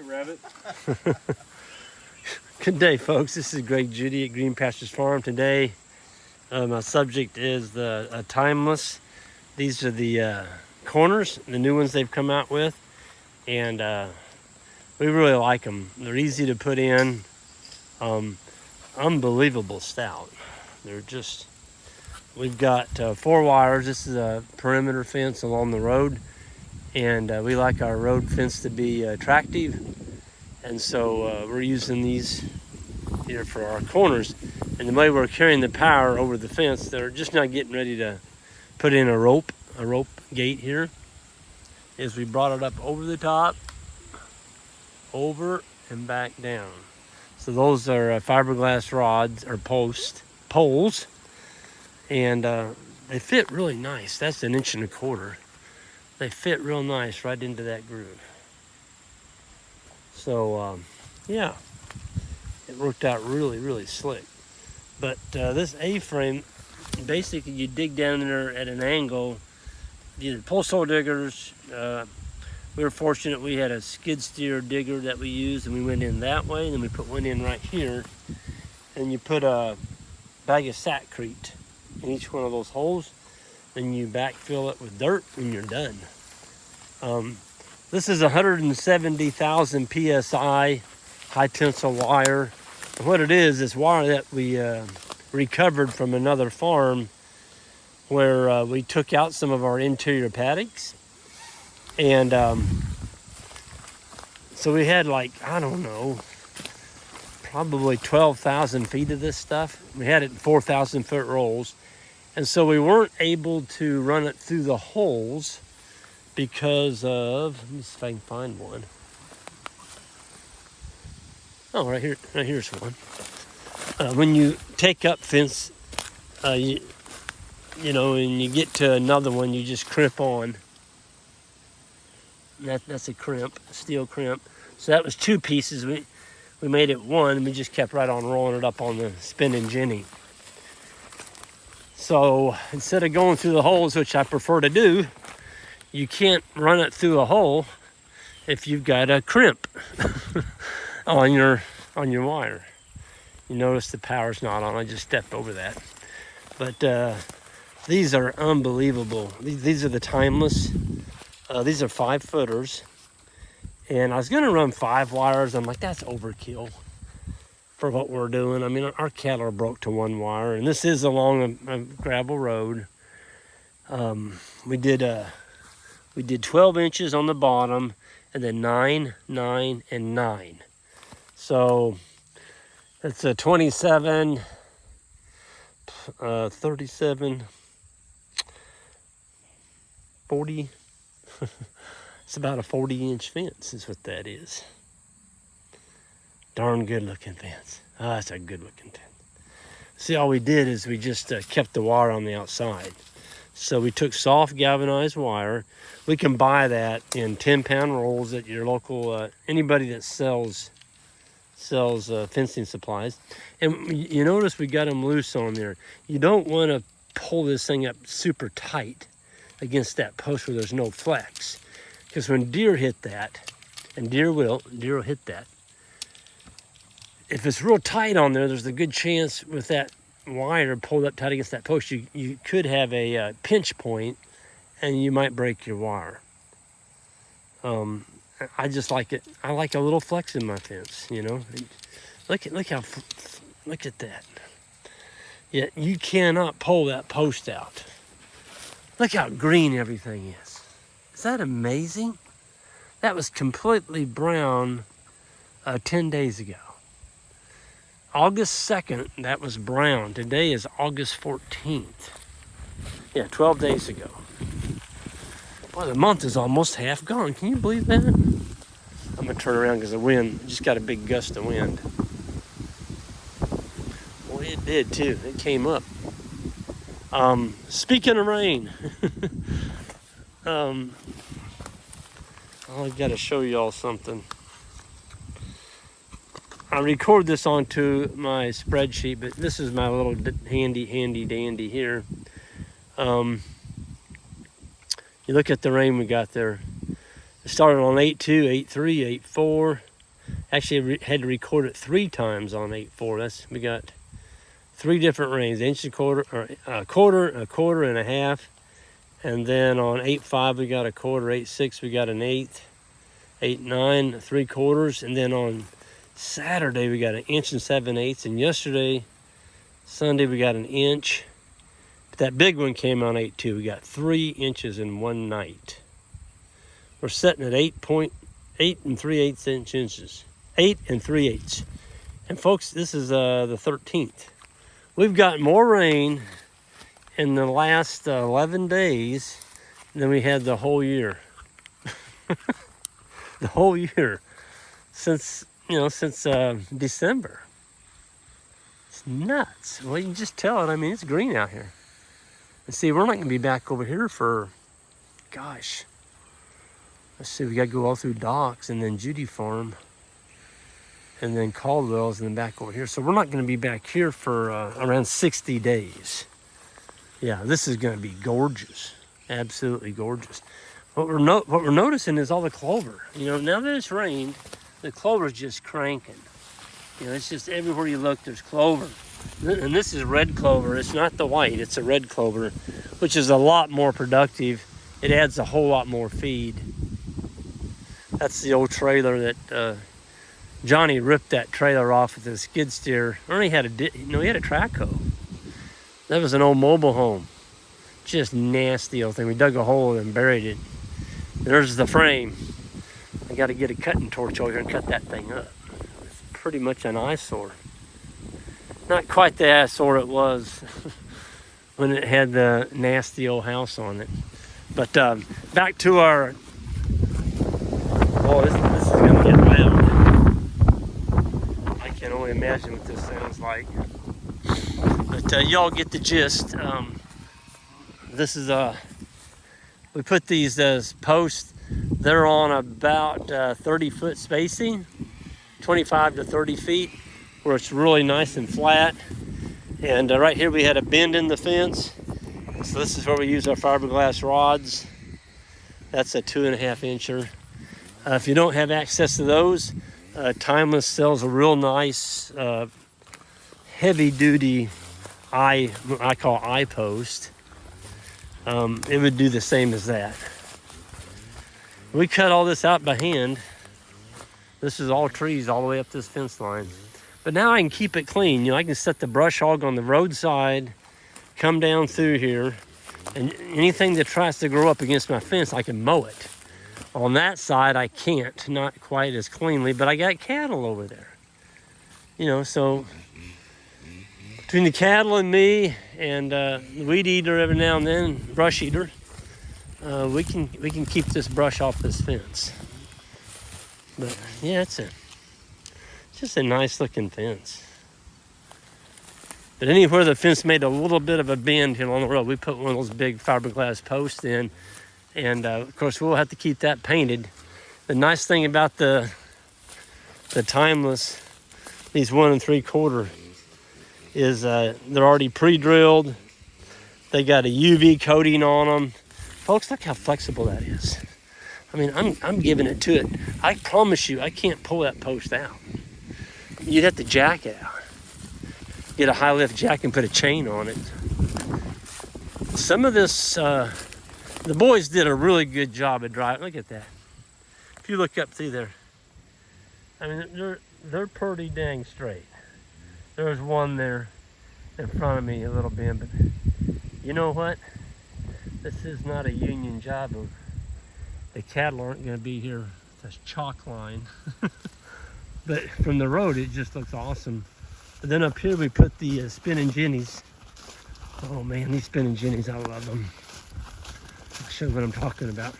a rabbit. Good day, folks. This is Greg Judy at Green Pastures Farm. Today, my subject is the timeless. These are the corners, the new ones they've come out with, and we really like them. They're easy to put in. Unbelievable stout. They're just. We've got 4 wires. This is a perimeter fence along the road, and we like our road fence to be attractive, and so we're using these here for our corners. And the way we're carrying the power over the fence, they're just not getting ready to put in a rope gate here, is we brought it up over the top, over and back down. So those are fiberglass rods or poles, and they fit really nice. That's 1.25 inches. They fit real nice right into that groove. So yeah, it worked out really slick. But this A-frame, basically you dig down there at an angle. Either post hole diggers, we were fortunate we had a skid steer digger that we used, and we went in that way, and then we put one in right here, and you put a bag of sackcrete in each one of those holes, then you backfill it with dirt, and you're done. This is 170,000 PSI high tensile wire. And what it is wire that we recovered from another farm where we took out some of our interior paddocks. And so we had, like, I don't know, probably 12,000 feet of this stuff. We had it in 4,000 foot rolls. And so we weren't able to run it through the holes because of, let me see if I can find one. Oh, right here, here's one. When you take up fence, you know, and you get to another one, you just crimp on. That's a crimp, a steel crimp. So that was 2 pieces. We made it one, and we just kept right on rolling it up on the spinning jenny. So instead of going through the holes, which I prefer to do, you can't run it through a hole if you've got a crimp on your wire. You notice the power's not on. I just stepped over that. But these are unbelievable. These are the timeless. These are 5 footers. And I was going to run 5 wires. I'm like, that's overkill for what we're doing. I mean, our cattle are broke to 1 wire. And this is along a gravel road. We did 12 inches on the bottom, and then 9, 9, and 9. So it's a 27, 37, 40. It's about a 40-inch fence is what that is. Darn good looking fence. That's a good looking fence. See, all we did is we just kept the wire on the outside. So we took soft galvanized wire. We can buy that in 10-pound rolls at your local, anybody that sells fencing supplies. And you notice we got them loose on there. You don't want to pull this thing up super tight against that post where there's no flex. Because when deer hit that, and deer will hit that, if it's real tight on there, there's a good chance with that wire pulled up tight against that post, you could have a pinch point, and you might break your wire. I just like it. I like a little flex in my fence, you know. Look at that. Yeah, you cannot pull that post out. Look how green everything is. Is that amazing? That was completely brown 10 days ago. August 2nd, that was brown. Today is August 14th. Yeah, 12 days ago. Boy, the month is almost half gone. Can you believe that? I'm going to turn around because the wind just got a big gust of wind. Boy, it did too. It came up. Speaking of rain, I got to show y'all something. I record this onto my spreadsheet, but this is my little handy dandy here. You look at the rain we got there. It started on 8.2, 8.3, 8.4, Actually, had to record it 3 times on 8.4. We got 3 different rains: inch and quarter, or a quarter and a half. And then on 8.5 we got a quarter, 8.6 we got an eighth, 8.9 3/4, and then on Saturday we got an inch and 7/8, and yesterday, Sunday, we got an inch. But that big one came on 8.2. We got 3 inches in one night. We're sitting at 8 3/8 inches. 8 3/8. And folks, this is the 13th. We've got more rain in the last 11 days than we had the whole year. The whole year since December. It's nuts. Well, you can just tell it. I mean, it's green out here. And see, we're not going to be back over here for, gosh, let's see, we got to go all through Docks and then Judy Farm and then Caldwell's and then back over here. So we're not going to be back here for around 60 days. Yeah, this is going to be gorgeous. Absolutely gorgeous. What we're noticing is all the clover. Now that it's rained, the clover's just cranking. It's just everywhere you look, there's clover. And this is red clover. It's not the white, it's a red clover, which is a lot more productive. It adds a whole lot more feed. That's the old trailer that Johnny ripped that trailer off with his skid steer. Ernie had he had a track hoe. That was an old mobile home. Just nasty old thing. We dug a hole and buried it. There's the frame. I got to get a cutting torch over here and cut that thing up. It's pretty much an eyesore. Not quite the eyesore it was when it had the nasty old house on it. But back to our... Oh, this is going to get loud. I can only imagine what this sounds like. But y'all get the gist. This is we put these as posts. They're on about 30-foot spacing, 25 to 30 feet, where it's really nice and flat. And right here we had a bend in the fence. So this is where we use our fiberglass rods. That's a 2.5 incher. If you don't have access to those, Timeless sells a real nice heavy duty I call eye post. It would do the same as that. We cut all this out by hand. This is all trees all the way up this fence line. But now I can keep it clean. I can set the brush hog on the roadside, come down through here, and anything that tries to grow up against my fence, I can mow it. On that side, I can't, not quite as cleanly, but I got cattle over there. So between the cattle and me and the weed eater every now and then, brush eater, we can keep this brush off this fence. But yeah, it's just a nice looking fence. But anywhere the fence made a little bit of a bend here along the road, we put one of those big fiberglass posts in, and of course we'll have to keep that painted. The nice thing about the Timeless, these 1 3/4, is they're already pre-drilled. They got a UV coating on them. Folks, look how flexible that is. I mean, I'm giving it to it. I promise you, I can't pull that post out. You'd have to jack it out. Get a high lift jack and put a chain on it. Some of this, the boys did a really good job of driving. Look at that. If you look up through there, I mean, they're pretty dang straight. There's one there in front of me a little bit, but you know what? This is not a union job. The cattle aren't going to be here. That's chalk line. But from the road, it just looks awesome. And then up here, we put the spinning jennies. Oh man, these spinning jennies, I love them. I'll show you what I'm talking about.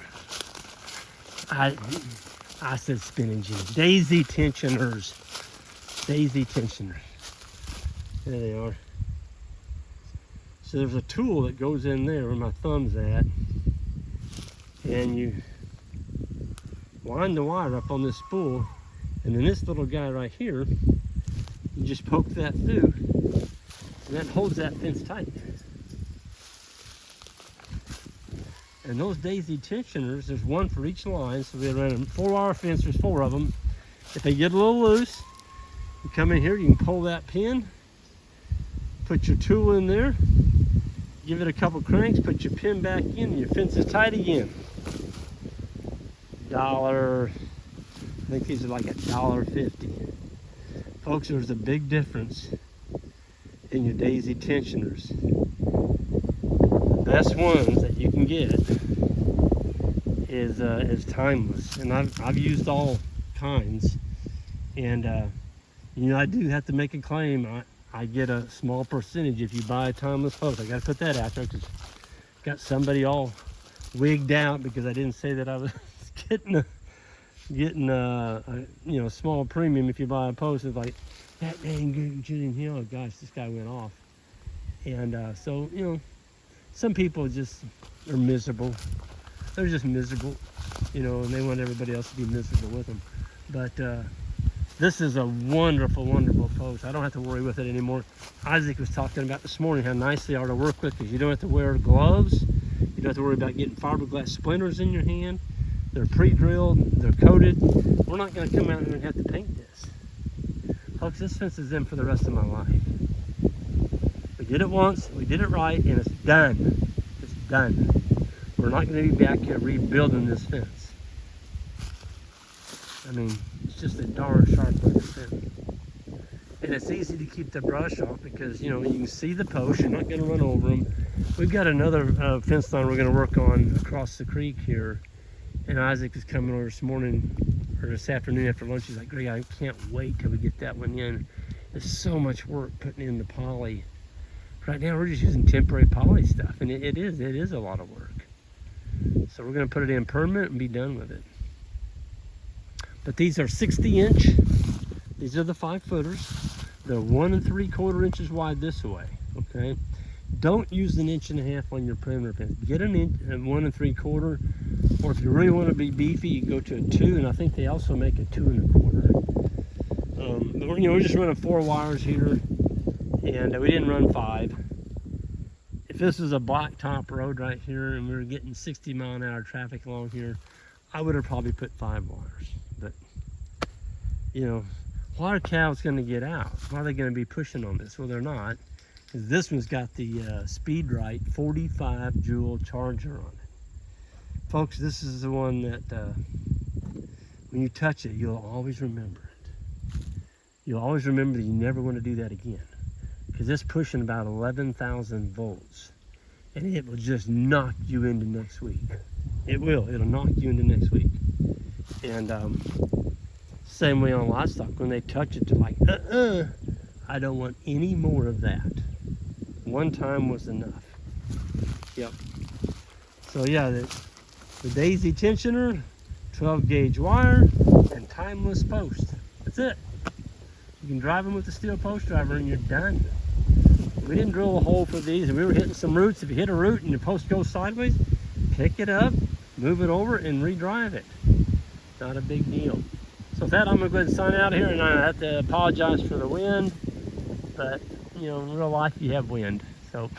I said spinning jennies. Daisy tensioners. Daisy tensioners. There they are. So there's a tool that goes in there where my thumb's at, and you line the wire up on this spool, and then this little guy right here, you just poke that through, and that holds that fence tight. And those daisy tensioners, there's one for each line, so we ran a 4-wire fence, there's 4 of them, If they get a little loose, you come in here, you can pull that pin, put your tool in there, give it a couple cranks, put your pin back in, and your fence is tight again. I think these are like $1.50. Folks, there's a big difference in your daisy tensioners. The best ones that you can get is timeless, and I've used all kinds, and you know, I do have to make a claim. I get a small percentage if you buy a timeless post. I got to put that out there because got somebody all wigged out because I didn't say that I was getting a you know, small premium if you buy a post. It's like, that dang good June Hill, oh gosh, this guy went off. And so, you know, some people just are miserable. They're just miserable, you know, and they want everybody else to be miserable with them. But this is a wonderful, wonderful post. I don't have to worry with it anymore. Isaac was talking about this morning how nice they are to work with, because you don't have to wear gloves. You don't have to worry about getting fiberglass splinters in your hand. They're pre-drilled, they're coated. We're not going to come out here and have to paint this. Folks, this fence is in for the rest of my life. We did it once, we did it right, and it's done. It's done. We're not going to be back here rebuilding this fence. I mean, it's just a darn sharp looking fence. And it's easy to keep the brush off because, you know, you can see the posts, you're not going to run over them. We've got another fence line we're going to work on across the creek here. And Isaac is coming over this morning, or this afternoon after lunch. He's like, Greg, I can't wait till we get that one in. There's so much work putting in the poly. Right now we're just using temporary poly stuff, and it is a lot of work. So we're going to put it in permanent and be done with it. But these are 60-inch. These are the 5-footers. They're 1 3/4 inches wide this way, okay? Don't use 1.5 inches on your perimeter fence. Get an inch, 1 3/4, or if you really want to be beefy, you go to a 2, and I think they also make a 2 1/4. But you know, we're just running 4 wires here, and we didn't run 5. If this was a blacktop road right here, and we were getting 60-mile-an-hour traffic along here, I would have probably put 5 wires. But you know, why are cows going to get out? Why are they going to be pushing on this? Well, they're not. Because this one's got the Speed Right 45 joule charger on it. Folks, this is the one that when you touch it, you'll always remember it. You'll always remember that you never want to do that again. Because it's pushing about 11,000 volts. And it will just knock you into next week. It will. It'll knock you into next week. And same way on livestock. When they touch it, they're like, I don't want any more of that. One time was enough. Yep. So yeah, the daisy tensioner, 12 gauge wire, and timeless post. That's it. You can drive them with the steel post driver and you're done. We didn't drill a hole for these, and we were hitting some roots. If you hit a root and your post goes sideways, pick it up, move it over, and re-drive it. Not a big deal. So with that, I'm gonna go ahead and sign out here, and I have to apologize for the wind, but you know, in real life you have wind, so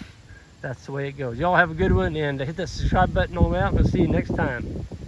that's the way it goes. Y'all have a good one, and hit that subscribe button on the way out, and we'll see you next time.